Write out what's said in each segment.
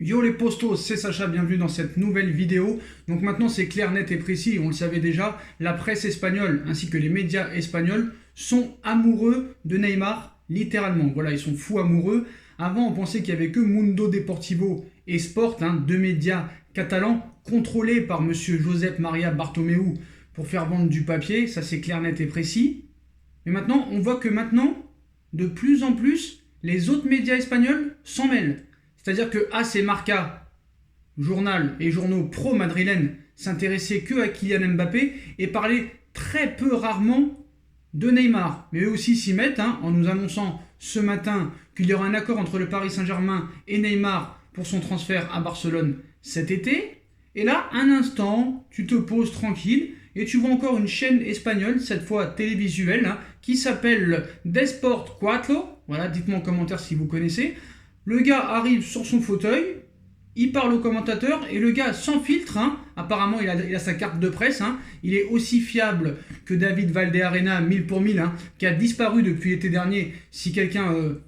Yo les postos, c'est Sacha, bienvenue dans cette nouvelle vidéo. Donc maintenant c'est clair, net et précis, on le savait déjà, la presse espagnole ainsi que les médias espagnols sont amoureux de Neymar, littéralement. Voilà, ils sont fous amoureux. Avant on pensait qu'il n'y avait que Mundo Deportivo et Sport, deux médias catalans contrôlés par monsieur Josep Maria Bartomeu pour faire vendre du papier, ça c'est clair, net et précis. Mais maintenant on voit que de plus en plus, les autres médias espagnols s'en mêlent. C'est-à-dire que AC Marca, journal et journaux pro-madrilènes, s'intéressaient que à Kylian Mbappé et parlaient très peu rarement de Neymar. Mais eux aussi s'y mettent en nous annonçant ce matin qu'il y aura un accord entre le Paris Saint-Germain et Neymar pour son transfert à Barcelone cet été. Et là, un instant, tu te poses tranquille et tu vois encore une chaîne espagnole, cette fois télévisuelle, qui s'appelle Desport 4. Voilà, dites-moi en commentaire si vous connaissez. Le gars arrive sur son fauteuil, il parle au commentateur et le gars sans filtre, apparemment il a sa carte de presse, il est aussi fiable que David Valdearena 1000 pour 1000, qui a disparu depuis l'été dernier. Si quelqu'un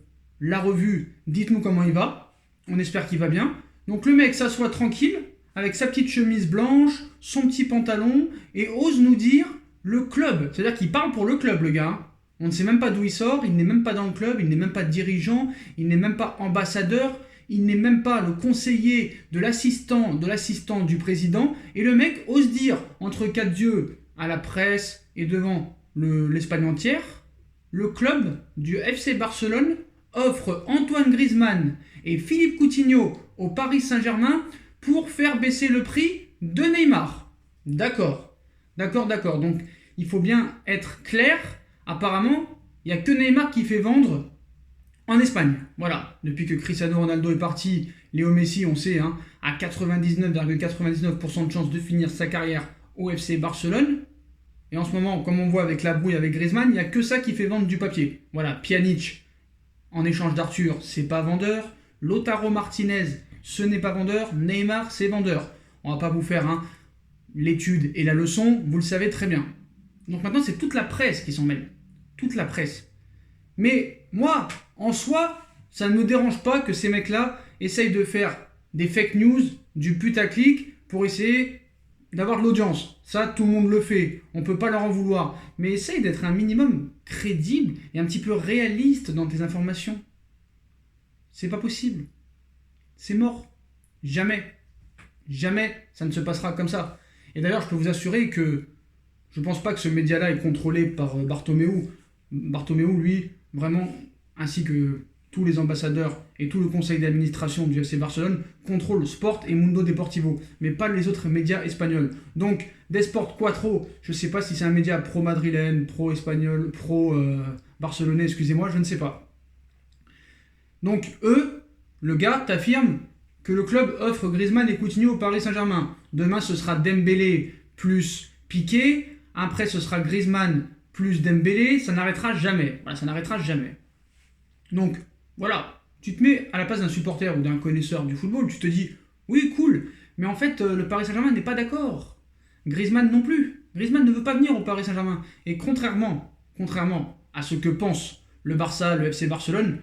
l'a revu, dites-nous comment il va, on espère qu'il va bien. Donc le mec s'assoit tranquille, avec sa petite chemise blanche, son petit pantalon, et ose nous dire le club, c'est-à-dire qu'il parle pour le club le gars. On ne sait même pas d'où il sort, il n'est même pas dans le club, il n'est même pas dirigeant, il n'est même pas ambassadeur, il n'est même pas le conseiller de l'assistant du président. Et le mec ose dire, entre quatre yeux à la presse et devant l'Espagne entière, le club du FC Barcelone offre Antoine Griezmann et Philippe Coutinho au Paris Saint-Germain pour faire baisser le prix de Neymar. D'accord. Donc il faut bien être clair. Apparemment, il n'y a que Neymar qui fait vendre en Espagne. Voilà, depuis que Cristiano Ronaldo est parti, Léo Messi, on sait, a 99,99% de chances de finir sa carrière au FC Barcelone. Et en ce moment, comme on voit avec la brouille avec Griezmann, il n'y a que ça qui fait vendre du papier. Voilà, Pjanic, en échange d'Arthur, c'est pas vendeur. Lautaro Martinez, ce n'est pas vendeur. Neymar, c'est vendeur. On va pas vous faire l'étude et la leçon, vous le savez très bien. Donc maintenant, c'est toute la presse qui s'en mêle. Toute la presse. Mais moi, en soi, ça ne me dérange pas que ces mecs-là essayent de faire des fake news, du putaclic, pour essayer d'avoir de l'audience. Ça, tout le monde le fait. On ne peut pas leur en vouloir. Mais essaye d'être un minimum crédible et un petit peu réaliste dans tes informations. C'est pas possible. C'est mort. Jamais. Jamais ça ne se passera comme ça. Et d'ailleurs, je peux vous assurer que je ne pense pas que ce média-là est contrôlé par Bartomeu. Bartomeu, lui, vraiment, ainsi que tous les ambassadeurs et tout le conseil d'administration du FC Barcelone, contrôle Sport et Mundo Deportivo, mais pas les autres médias espagnols. Donc, Desport 4, je ne sais pas si c'est un média pro-madrilène, pro-espagnol, pro-barcelonais, excusez-moi, je ne sais pas. Donc, eux, le gars t'affirme que le club offre Griezmann et Coutinho au Paris Saint-Germain. Demain, ce sera Dembélé plus Piqué. Après, ce sera Griezmann plus Dembélé. Ça n'arrêtera jamais. Voilà, ça n'arrêtera jamais. Donc, voilà. Tu te mets à la place d'un supporter ou d'un connaisseur du football. Tu te dis, oui, cool. Mais en fait, le Paris Saint-Germain n'est pas d'accord. Griezmann non plus. Griezmann ne veut pas venir au Paris Saint-Germain. Et contrairement à ce que pense le Barça, le FC Barcelone,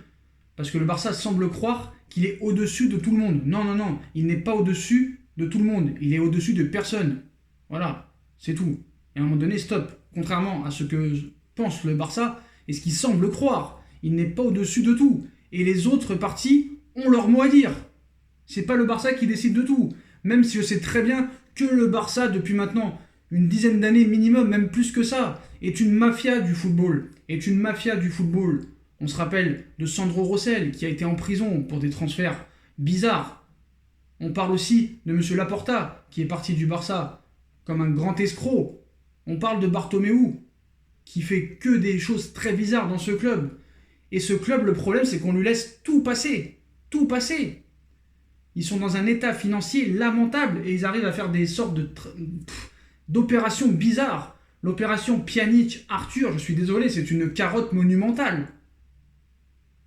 parce que le Barça semble croire qu'il est au-dessus de tout le monde. Non. Il n'est pas au-dessus de tout le monde. Il est au-dessus de personne. Voilà. C'est tout. Et à un moment donné, stop. Contrairement à ce que pense le Barça et ce qu'il semble croire, il n'est pas au-dessus de tout. Et les autres parties ont leur mot à dire. C'est pas le Barça qui décide de tout. Même si je sais très bien que le Barça, depuis maintenant une dizaine d'années minimum, même plus que ça, est une mafia du football. On se rappelle de Sandro Rosell qui a été en prison pour des transferts bizarres. On parle aussi de M. Laporta qui est parti du Barça comme un grand escroc. On parle de Bartomeu, qui fait que des choses très bizarres dans ce club. Et ce club, le problème, c'est qu'on lui laisse tout passer. Tout passer. Ils sont dans un état financier lamentable et ils arrivent à faire des sortes d'opérations bizarres. L'opération Pjanic-Arthur, je suis désolé, c'est une carotte monumentale.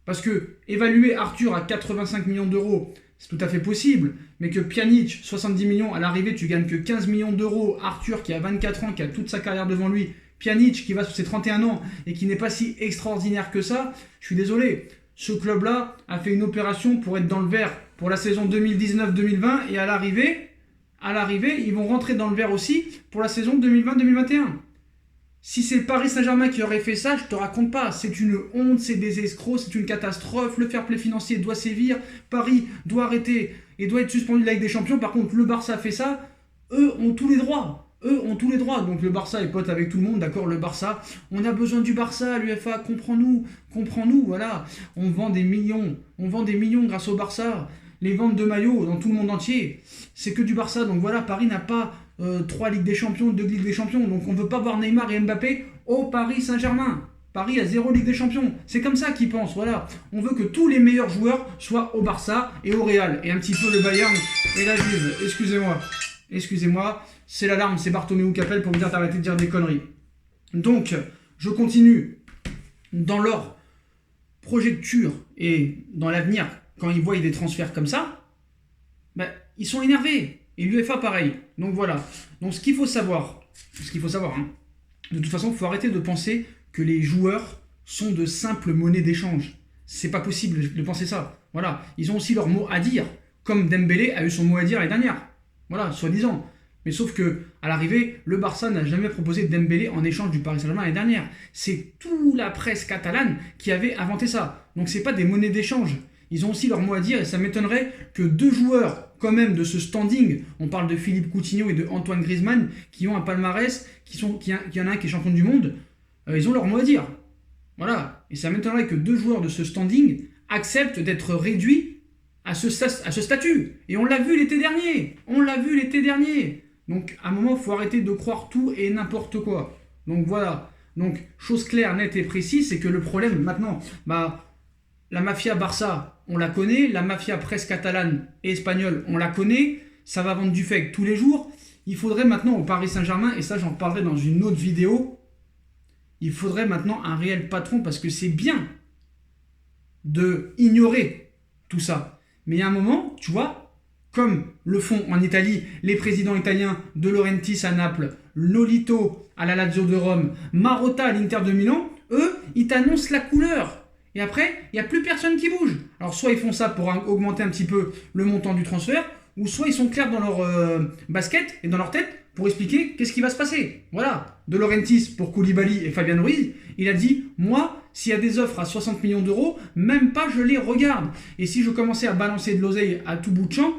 Parce que évaluer Arthur à 85 millions d'euros, c'est tout à fait possible, mais que Pjanic, 70 millions, à l'arrivée, tu gagnes que 15 millions d'euros. Arthur, qui a 24 ans, qui a toute sa carrière devant lui. Pjanic, qui va sur ses 31 ans et qui n'est pas si extraordinaire que ça. Je suis désolé. ce club-là a fait une opération pour être dans le vert pour la saison 2019-2020 et à l'arrivée, ils vont rentrer dans le vert aussi pour la saison 2020-2021. Si c'est le Paris Saint-Germain qui aurait fait ça, je te raconte pas. C'est une honte, c'est des escrocs, c'est une catastrophe. Le fair play financier doit sévir. Paris doit arrêter et doit être suspendu de la Ligue des Champions. Par contre, le Barça fait ça. Eux ont tous les droits. Donc le Barça est pote avec tout le monde, d'accord. Le Barça, on a besoin du Barça. L'UEFA, comprends-nous, voilà. On vend des millions grâce au Barça. Les ventes de maillots dans tout le monde entier, c'est que du Barça. Donc voilà, Paris n'a pas 3 Ligues des Champions, 2 Ligues des Champions. Donc on ne veut pas voir Neymar et Mbappé au Paris Saint-Germain. Paris a 0 Ligue des Champions. C'est comme ça qu'ils pensent, voilà. On veut que tous les meilleurs joueurs soient au Barça et au Real. Et un petit peu le Bayern et la Juve. Excusez-moi. C'est l'alarme, c'est Bartomeu qui appelle pour me dire d'arrêter de dire des conneries. Donc, je continue. Dans leur projecture et dans l'avenir, quand ils voient des transferts comme ça, ils sont énervés. Et l'UEFA, pareil. Donc voilà. Donc ce qu'il faut savoir, de toute façon, il faut arrêter de penser que les joueurs sont de simples monnaies d'échange. C'est pas possible de penser ça. Voilà. Ils ont aussi leur mot à dire. Comme Dembélé a eu son mot à dire l'année dernière. Voilà, soi-disant. Mais sauf que, à l'arrivée, le Barça n'a jamais proposé Dembélé en échange du Paris Saint-Germain l'année dernière. C'est toute la presse catalane qui avait inventé ça. Donc c'est pas des monnaies d'échange. Ils ont aussi leur mot à dire et ça m'étonnerait que 2 joueurs quand même de ce standing, on parle de Philippe Coutinho et de Antoine Griezmann, qui ont un palmarès, qui y en a un qui est champion du monde, ils ont leur mot à dire. Voilà. Et ça m'étonnerait que 2 joueurs de ce standing acceptent d'être réduits à ce statut. Et on l'a vu l'été dernier. Donc, à un moment, il faut arrêter de croire tout et n'importe quoi. Donc, voilà. Donc, chose claire, nette et précise, c'est que le problème, maintenant, la mafia Barça, on la connaît. La mafia presse catalane et espagnole, on la connaît. Ça va vendre du fake tous les jours. Il faudrait maintenant au Paris Saint-Germain, et ça, j'en reparlerai dans une autre vidéo, il faudrait maintenant un réel patron, parce que c'est bien de ignorer tout ça. Mais il y a un moment, tu vois, comme le font en Italie les présidents italiens, De Laurentiis à Naples, Nolito à la Lazio de Rome, Marotta à l'Inter de Milan, eux, ils t'annoncent la couleur. Et après, il n'y a plus personne qui bouge. Alors soit ils font ça pour augmenter un petit peu le montant du transfert, ou soit ils sont clairs dans leur basket et dans leur tête pour expliquer qu'est-ce qui va se passer. Voilà, De Laurentiis pour Koulibaly et Fabian Ruiz, il a dit « Moi, s'il y a des offres à 60 millions d'euros, même pas je les regarde. Et si je commençais à balancer de l'oseille à tout bout de champ,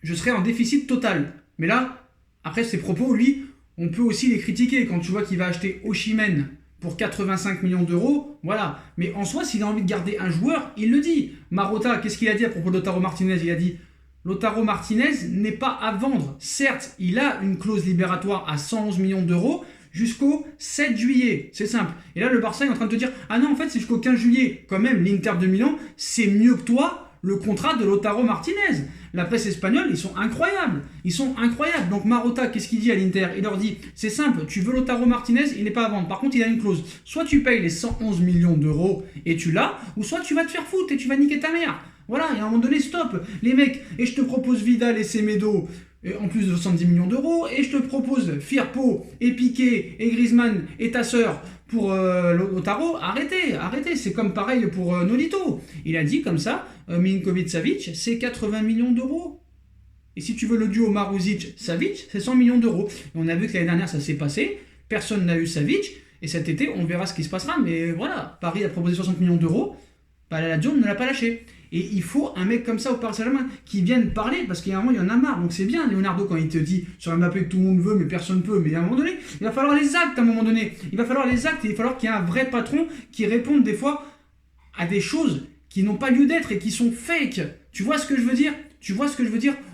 je serais en déficit total. » Mais là, après ses propos, lui, on peut aussi les critiquer. Quand tu vois qu'il va acheter Osimhen pour 85 millions d'euros, voilà. Mais en soi, s'il a envie de garder un joueur, il le dit. Marotta, qu'est-ce qu'il a dit à propos de Lautaro Martinez? Il a dit « Lautaro Martinez n'est pas à vendre. Certes, il a une clause libératoire à 111 millions d'euros jusqu'au 7 juillet. C'est simple. » Et là, le Barça est en train de te dire « Ah non, en fait, c'est jusqu'au 15 juillet. Quand même, l'Inter de Milan, c'est mieux que toi, le contrat de Lautaro Martinez. » La presse espagnole, ils sont incroyables. Donc Marotta, qu'est-ce qu'il dit à l'Inter? Il leur dit, c'est simple, tu veux Lautaro Martinez, il n'est pas à vendre. Par contre, il a une clause. Soit tu payes les 111 millions d'euros et tu l'as, ou soit tu vas te faire foutre et tu vas niquer ta mère. Voilà, et à un moment donné, stop. Les mecs, et je te propose Vidal et Semedo, en plus de 70 millions d'euros, et je te propose Firpo et Piqué et Griezmann et ta sœur pour Lautaro. Arrêtez, c'est comme pareil pour Nolito. Il a dit comme ça, Milinkovic-Savic, c'est 80 millions d'euros. Et si tu veux le duo Maruzic-Savic, c'est 100 millions d'euros. Et on a vu que l'année dernière, ça s'est passé, personne n'a eu Savic, et cet été, on verra ce qui se passera, mais voilà, Paris a proposé 60 millions d'euros, la Lazio ne l'a pas lâché. Et il faut un mec comme ça au Paris Saint-Germain qui vienne parler, parce qu'il y a un moment, il y en a marre. Donc c'est bien, Leonardo, quand il te dit sur Mbappé que tout le monde veut, mais personne ne peut. Mais à un moment donné, il va falloir les actes à un moment donné. Il va falloir les actes et il va falloir qu'il y ait un vrai patron qui réponde des fois à des choses qui n'ont pas lieu d'être et qui sont fake. Tu vois ce que je veux dire?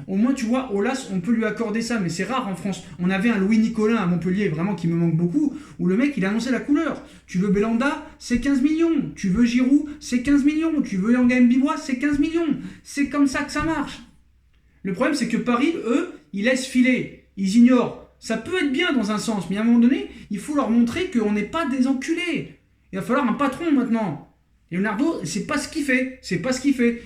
Au moins, tu vois, Aulas, on peut lui accorder ça, mais c'est rare en France. On avait un Louis Nicolin à Montpellier, vraiment qui me manque beaucoup, où le mec, il a annoncé la couleur. Tu veux Belanda, c'est 15 millions. Tu veux Giroud, c'est 15 millions. Tu veux Yanga Mbibois, c'est 15 millions. C'est comme ça que ça marche. Le problème, c'est que Paris, eux, ils laissent filer. Ils ignorent. Ça peut être bien dans un sens, mais à un moment donné, il faut leur montrer qu'on n'est pas des enculés. Il va falloir un patron maintenant. Leonardo, c'est pas ce qu'il fait.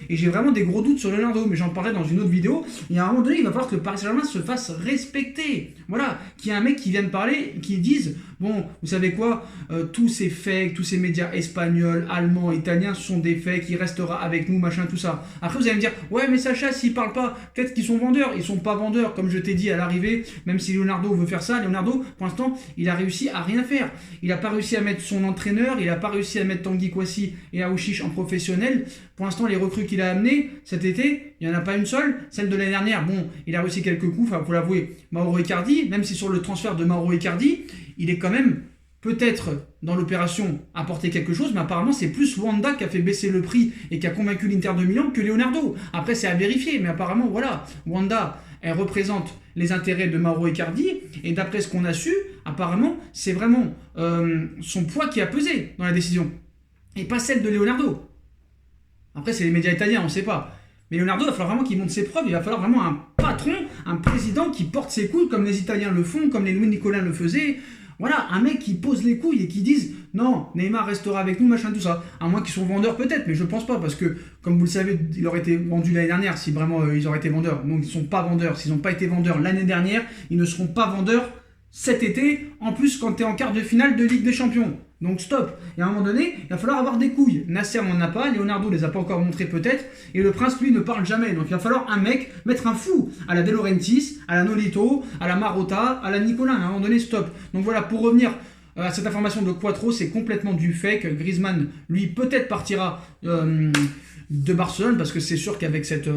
Et j'ai vraiment des gros doutes sur Leonardo, mais j'en parlerai dans une autre vidéo. Et à un moment donné, il va falloir que le Paris Saint-Germain se fasse respecter. Voilà, qu'il y ait un mec qui vienne parler, qui dise Bon, vous savez quoi, tous ces fakes, tous ces médias espagnols, allemands, italiens sont des fakes, il restera avec nous, machin, tout ça. Après, vous allez me dire, ouais, mais Sacha, s'ils parlent pas, peut-être qu'ils sont vendeurs. Ils sont pas vendeurs, comme je t'ai dit à l'arrivée, même si Leonardo veut faire ça. Leonardo, pour l'instant, il a réussi à rien faire. Il n'a pas réussi à mettre son entraîneur, il n'a pas réussi à mettre Tanguy Kouassi et Aouchiche en professionnel. Pour l'instant, les recrues qu'il a amenées cet été, il n'y en a pas une seule. Celle de l'année dernière, bon, il a réussi quelques coups, enfin, faut l'avouer, Mauro Icardi, même si sur le transfert de Mauro Icardi, il est quand même peut-être dans l'opération apporter quelque chose, mais apparemment c'est plus Wanda qui a fait baisser le prix et qui a convaincu l'Inter de Milan que Leonardo. Après c'est à vérifier, mais apparemment voilà, Wanda elle représente les intérêts de Mauro Icardi et d'après ce qu'on a su, apparemment c'est vraiment son poids qui a pesé dans la décision et pas celle de Leonardo. Après c'est les médias italiens, on ne sait pas. Mais Leonardo, il va falloir vraiment qu'il montre ses preuves, il va falloir vraiment un patron, un président qui porte ses couilles comme les Italiens le font, comme les Louis Nicolin le faisaient. Voilà, un mec qui pose les couilles et qui dise non, Neymar restera avec nous, machin, tout ça. À moins qu'ils soient vendeurs peut-être, mais je pense pas, parce que, comme vous le savez, il aurait été vendu l'année dernière si vraiment ils auraient été vendeurs. Donc ils ne sont pas vendeurs. S'ils n'ont pas été vendeurs l'année dernière, ils ne seront pas vendeurs cet été, en plus quand tu es en quart de finale de Ligue des Champions. Donc stop. Et à un moment donné, il va falloir avoir des couilles. Nasser n'en a pas, Leonardo les a pas encore montré peut-être, et le prince lui ne parle jamais. Donc il va falloir un mec, mettre un fou à la De Laurentiis, à la Nolito, à la Marotta, à la Nicolin. À un moment donné, stop. Donc voilà, pour revenir à cette information de Quattro, c'est complètement du fake. Griezmann, lui, peut-être partira de Barcelone, parce que c'est sûr qu'avec cette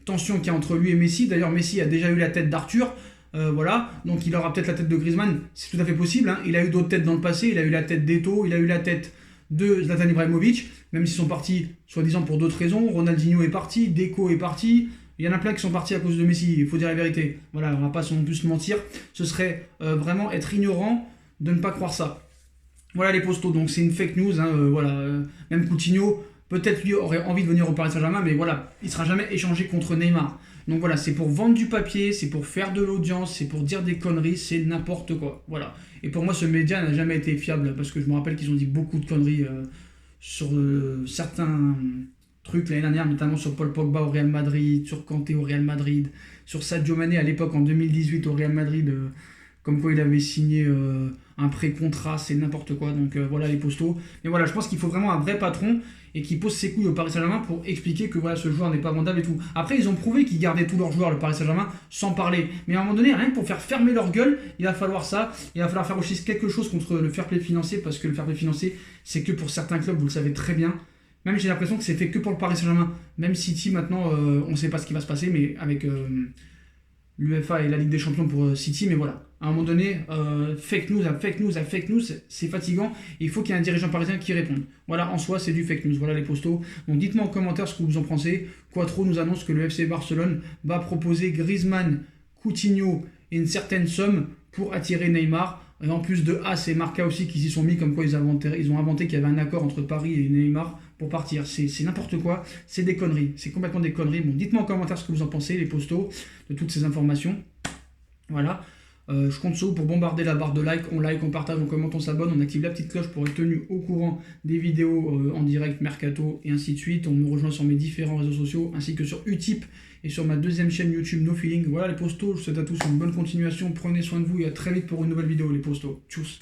tension qu'il y a entre lui et Messi, d'ailleurs Messi a déjà eu la tête d'Arthur. Voilà, donc il aura peut-être la tête de Griezmann, c'est tout à fait possible, hein. Il a eu d'autres têtes dans le passé, il a eu la tête d'Eto, il a eu la tête de Zlatan Ibrahimovic, même s'ils sont partis soi-disant pour d'autres raisons. Ronaldinho est parti, Deco est parti, il y en a plein qui sont partis à cause de Messi, il faut dire la vérité. Voilà, on va pas non plus se mentir, ce serait vraiment être ignorant de ne pas croire ça. Voilà les postos, donc c'est une fake news, hein, voilà, même Coutinho, peut-être lui aurait envie de venir au Paris Saint-Germain, mais voilà, il sera jamais échangé contre Neymar. Donc voilà, c'est pour vendre du papier, c'est pour faire de l'audience, c'est pour dire des conneries, c'est n'importe quoi. Voilà. Et pour moi, ce média n'a jamais été fiable, parce que je me rappelle qu'ils ont dit beaucoup de conneries sur certains trucs l'année dernière, notamment sur Paul Pogba au Real Madrid, sur Kanté au Real Madrid, sur Sadio Mané à l'époque en 2018 au Real Madrid, comme quoi il avait signé un pré-contrat, c'est n'importe quoi. Donc voilà les postos. Mais voilà, je pense qu'il faut vraiment un vrai patron et qui pose ses couilles au Paris Saint-Germain pour expliquer que voilà, ce joueur n'est pas vendable et tout. Après, ils ont prouvé qu'ils gardaient tous leurs joueurs, le Paris Saint-Germain, sans parler. Mais à un moment donné, rien que pour faire fermer leur gueule, il va falloir ça. Il va falloir faire aussi quelque chose contre le fair play financier, parce que le fair play financier, c'est que pour certains clubs, vous le savez très bien. Même j'ai l'impression que c'est fait que pour le Paris Saint-Germain. Même City, maintenant, on ne sait pas ce qui va se passer, mais avec l'UEFA et la Ligue des Champions pour City, mais voilà. À un moment donné, fake news, c'est fatigant. Il faut qu'il y ait un dirigeant parisien qui réponde. Voilà, en soi, c'est du fake news. Voilà les postos. Donc dites-moi en commentaire ce que vous en pensez. Quattro nous annonce que le FC Barcelone va proposer Griezmann, Coutinho et une certaine somme pour attirer Neymar. Et en plus de c'est Marca aussi qui s'y sont mis, comme quoi ils ont inventé qu'il y avait un accord entre Paris et Neymar pour partir. C'est n'importe quoi, c'est des conneries, c'est complètement des conneries. Bon, dites-moi en commentaire ce que vous en pensez, les postos, de toutes ces informations. Voilà. Je compte sur vous pour bombarder la barre de like, on partage, on commente, on s'abonne, on active la petite cloche pour être tenu au courant des vidéos en direct, mercato et ainsi de suite. On me rejoint sur mes différents réseaux sociaux ainsi que sur Utip et sur ma deuxième chaîne YouTube No Feeling. Voilà les postos, je vous souhaite à tous une bonne continuation, prenez soin de vous et à très vite pour une nouvelle vidéo les postos. Tchuss.